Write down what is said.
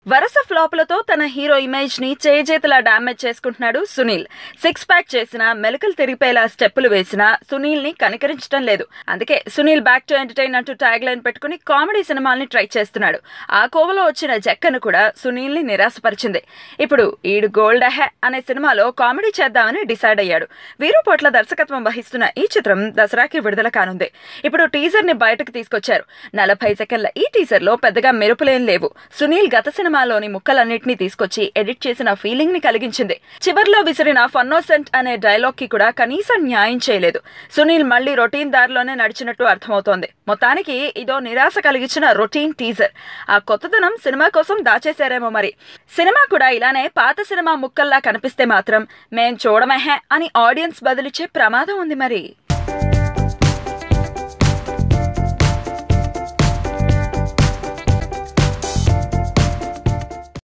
వరుస ఫ్లాపులతో తన hero image ని చేజేతులా డామేజ్ చేసుకుంటున్నాడు సునీల్. సిక్స్ ప్యాక్ చేసినా, మెలకలు తిరిగిపోయేలా స్టెప్పులు వేసినా సునీల్ ని కనికరించడం లేదు. అందుకే సునీల్ బ్యాక్ టు ఎంటర్టైన్ అంటూ ట్యాగ్ లైన్ పెట్టుకుని కామెడీ సినిమాల్ని ట్రై చేస్తున్నాడు. ఆ కోవలో వచ్చిన జక్కను కూడా సునీల్ ని నిరాశపరిచింది. ఇప్పుడు ఈడు గోల్డ్ అహె అనే సినిమాలో కామెడీ చేద్దామని డిసైడ్ అయ్యాడు. వీరుపోట్ల దర్శకత్వం వహిస్తున్న ఈ చిత్రం దసరాకి విడుదల కానుంది. ఇప్పుడు టీజర్ ని బయటకు తీసుకొచ్చారు. 40 సెకండ్ల ఈ టీజర్ లో పెద్దగా మెరుపులేం లేవు. సునీల్ గత సినిమాలోని ముక్కలన్నింటినీ తీసుకొచ్చి ఎడిట్ చేసిన ఫీలింగ్ ని కలిగించింది. చివర్లో విసిరిన ఫన్నోసెంట్ అనే డైలాగ్ కి కూడా కనీసం న్యాయం చేయలేదు. సునీల్ మళ్లీ రొటీన్ దారిలోనే నడిచినట్టు అర్థమవుతోంది. మొత్తానికి ఇదో నిరాశ కలిగించిన రొటీన్ టీజర్. ఆ కొత్తదనం సినిమా కోసం దాచేశారేమో మరి. సినిమా కూడా ఇలానే పాత సినిమా ముక్కల్లా కనిపిస్తే మాత్రం మేం చూడమహే అని ఆడియన్స్ బదులిచ్చే ప్రమాదం ఉంది మరి.